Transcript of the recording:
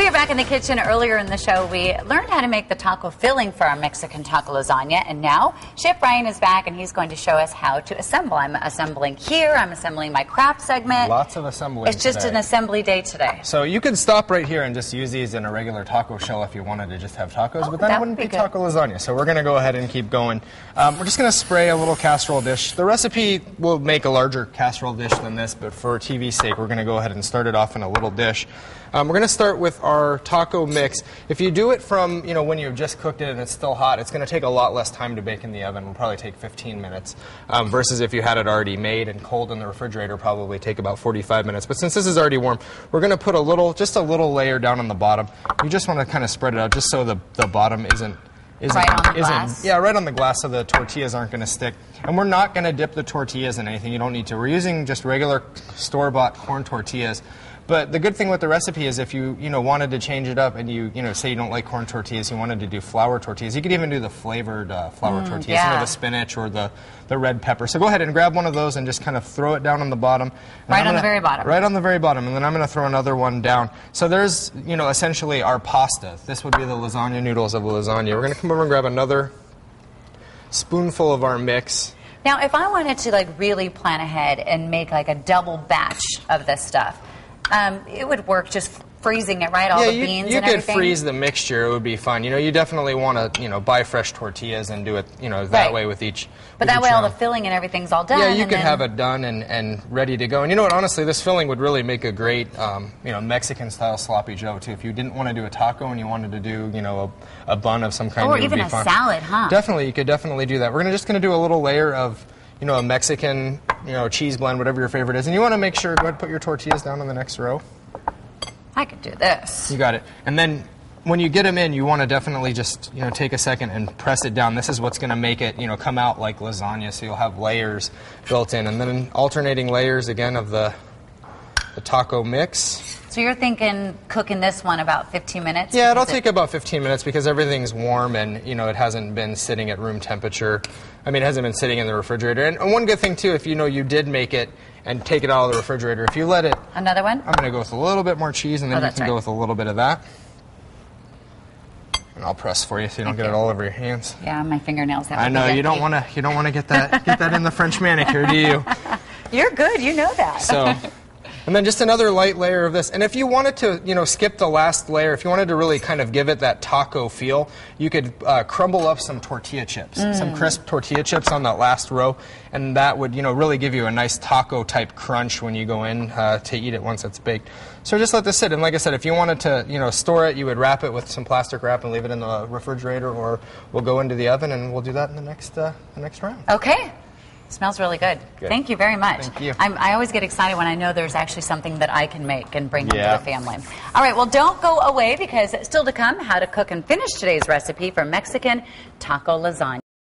We are back in the kitchen. Earlier in the show, we learned how to make the taco filling for our Mexican taco lasagna, and now Chef Brian is back, and he's going to show us how to assemble. I'm assembling here. I'm assembling my craft segment. Lots of assembling It's just an assembly day today. So you could stop right here and just use these in a regular taco shell if you wanted to just have tacos, but then it wouldn't be taco lasagna. So we're going to go ahead and keep going. We're just going to spray a little casserole dish. The recipe will make a larger casserole dish than this, but for TV's sake, we're going to go ahead and start it off in a little dish. We're going to start with our taco mix. If you do it from, when you've just cooked it and it's still hot, it's going to take a lot less time to bake in the oven. It'll probably take 15 minutes, versus if you had it already made and cold in the refrigerator, probably take about 45 minutes. But since this is already warm, we're going to put just a little layer down on the bottom. You just want to kind of spread it out just so the bottom isn't right on the glass. Yeah, right on the glass so the tortillas aren't going to stick. And we're not going to dip the tortillas in anything. You don't need to. We're using just regular store-bought corn tortillas. But the good thing with the recipe is if you wanted to change it up and you say you don't like corn tortillas, you wanted to do flour tortillas, you could even do the flavored flour tortillas, yeah. The spinach or the red pepper. So go ahead and grab one of those and just kind of throw it down on the bottom. Right on the very bottom. Right on the very bottom. And then I'm going to throw another one down. So there's, essentially our pasta. This would be the lasagna noodles of a lasagna. We're going to come over and grab another spoonful of our mix. Now, if I wanted to really plan ahead and make a double batch of this stuff, it would work just freezing it, right? All the beans and everything? You could freeze the mixture. It would be fun. You definitely want to, buy fresh tortillas and do it, that way with each. But that way all the filling and everything's all done. Yeah, you could have it done and ready to go. And you know what? Honestly, this filling would really make a great, Mexican-style sloppy joe, too. If you didn't want to do a taco and you wanted to do, a bun of some kind, or even a salad, huh? Definitely, you could definitely do that. We're just going to do a little layer of a Mexican, cheese blend, whatever your favorite is. And you want to make sure, go ahead and put your tortillas down on the next row. I could do this. You got it. And then when you get them in, you want to definitely just, take a second and press it down. This is what's going to make it, come out like lasagna, so you'll have layers built in. And then alternating layers, again, of the taco mix. So you're thinking cooking this one about 15 minutes? Yeah, it'll take about 15 minutes because everything's warm and, it hasn't been sitting at room temperature. I mean, it hasn't been sitting in the refrigerator. And one good thing, too, if you did make it and take it out of the refrigerator, if you let it... Another one? I'm going to go with a little bit more cheese, and then you can go with a little bit of that. And I'll press for you so you don't get it all over your hands. Yeah, my fingernails have. I know, you don't want to get that in the French manicure, do you? You're good, you know that. So... And then just another light layer of this. And if you wanted to, skip the last layer, if you wanted to really kind of give it that taco feel, you could crumble up some tortilla chips, some crisp tortilla chips on that last row, and that would, really give you a nice taco-type crunch when you go in to eat it once it's baked. So just let this sit. And like I said, if you wanted to, store it, you would wrap it with some plastic wrap and leave it in the refrigerator, or we'll go into the oven and we'll do that in the next round. Okay. Smells really good. Thank you very much. Thank you. I always get excited when I know there's actually something that I can make and bring into the family. All right, well, don't go away because still to come, how to cook and finish today's recipe for Mexican taco lasagna.